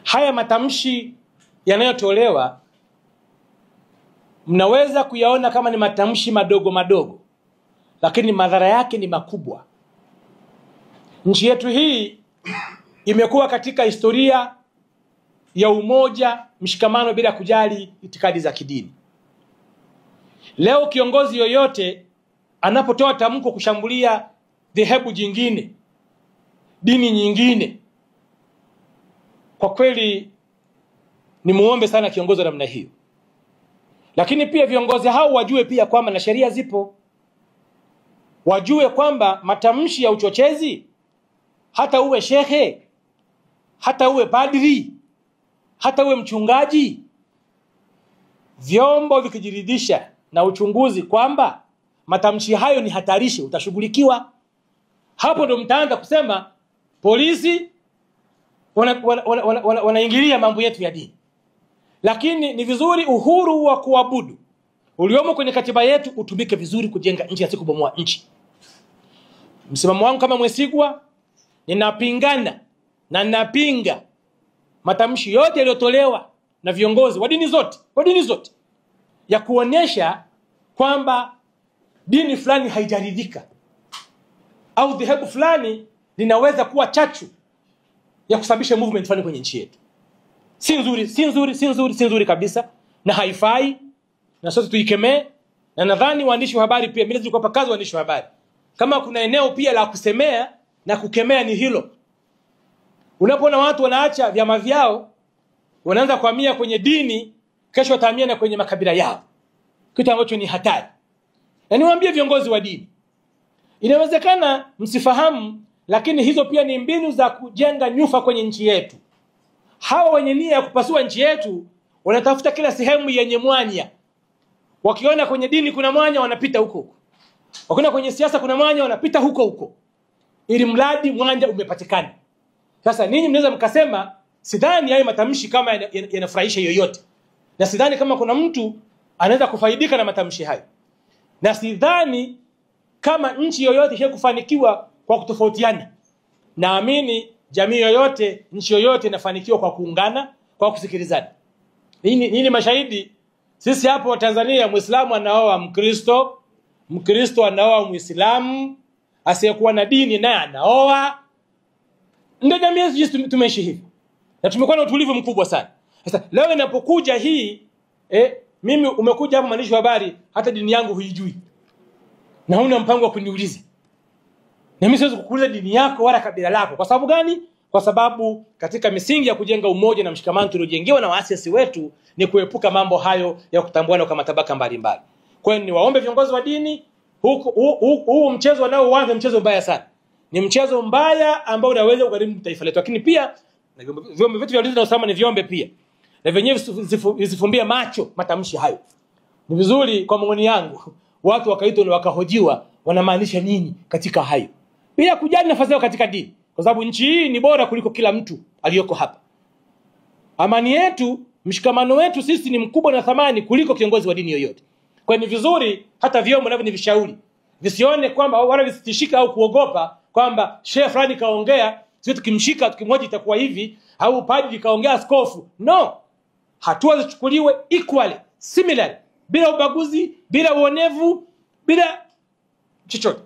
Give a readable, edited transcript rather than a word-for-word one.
haya matamshi yanayotolewa mnaweza kuyaona kama ni matamshi madogo madogo, lakini madhara yake ni makubwa. Nchi yetu hii imekuwa katika historia ya umoja, mshikamano bila kujali itikadi za kidini. Leo kiongozi yoyote anapotoa tamko kushambulia dhehebu jingine, dini nyingine, kwa kweli ni muombe sana kiongozi wa namna hiyo. Lakini pia viongozi hao wajue pia kwamba na sheria zipo. Wajue kwamba matamshi ya uchochezi, hata uwe shehe, hata uwe padri, hata uwe mchungaji, vyombo vikijiridhisha na uchunguzi kwamba matamshi hayo ni hatarishi, utashughulikiwa. Hapo ndo mtaanza kusema polisi wanaingilia mambo yetu ya dini. Lakini ni vizuri uhuru wa kuabudu uliomo kwenye katiba yetu utumike vizuri kujenga nchi, ya siku bomoa nchi. Msimamo wangu kama Mwesigwa, ninapingana na ninapinga matamshi yote yaliyotolewa na viongozi wa dini zote ya kuonesha kwamba dini fulani haijaridhika au dhehebu fulani linaweza kuwa chachu ya kusababisha movement fulani kwenye nchi yetu. Si nzuri kabisa, na haifai, na sote tuikemee. Na nadhani waandishi wa habari pia, mimi nilikuwa kazi waandishi wa habari, kama kuna eneo pia la kusemea na kukemea ni hilo. Unapoona watu wanaacha vyama vyao wanaanza kuhamia kwenye dini, kesho watahamia na kwenye makabila yao, kitu ambacho ni hatari. Na niwaambie viongozi wa dini, inawezekana msifahamu, lakini hizo pia ni mbinu za kujenga nyufa kwenye nchi yetu. Hawa wenye nia ya kupasua nchi yetu wanatafuta kila sehemu yenye mwanya. Wakiona kwenye dini kuna mwanya, wanapita huko. Wakiona kwenye siasa kuna mwanya, wanapita huko, ili mradi mwanya umepatikana. Sasa ninyi mnaweza mkasema, sidhani hayo matamshi kama yanafurahisha yoyote, na sidhani kama kuna mtu anaweza kufaidika na matamshi hayo, na sidhani kama nchi yoyote ishe kufanikiwa kwa kutofautiana. Naamini jamii yoyote, nchi yoyote inafanikiwa kwa kuungana, kwa kusikilizana. Nini mashahidi? Sisi hapo wa Tanzania, Muislamu anaoa Mkristo, Mkristo anaoa Muislamu, asiyekuwa na dini naye anaoa. Ndio jamii yetu tumeishi hivi. Na tumekuwa na utulivu mkubwa sana. Sasa leo inapokuja hii, mimi umekuja hapa mwandishi wa habari, hata dini yangu huijui, na huna mpango wa kuniuliza. Na mimi siwezi kukuuliza dini yako wala kabila lako. Kwa sababu gani? Kwa sababu katika misingi ya kujenga umoja na mshikamano tuliojengewa na waasisi wetu ni kuepuka mambo hayo ya kutambuana kwa matabaka mbalimbali. Kwa hiyo niwaombe viongozi wa dini, huu mchezo wanaoanza mchezo mbaya sana. Ni mchezo mbaya ambao unaweza kugharimu taifa letu. Lakini pia vyombo vyetu vya ulinzi na usalama ni vyombe pia, na vyenyewe visifumbie macho matamshi hayo. Ni vizuri kwa maoni yangu watu wakaitwa na wakahojiwa wanamaanisha nini katika hayo, bila kujali nafasi yao katika dini, kwa sababu nchi hii ni bora kuliko kila mtu aliyoko hapa. Amani yetu, mshikamano wetu sisi ni mkubwa na thamani kuliko kiongozi wa dini yoyote. Kwa ni vizuri hata vyombo navyo ni vishauri, visione kwamba wala visitishika au kuogopa kwamba shehe fulani kaongea, sisi tukimshika tukimhoji itakuwa hivi, au padri kaongea askofu. No, hatua zichukuliwe equally, similar, bila ubaguzi, bila uonevu, bila chochote.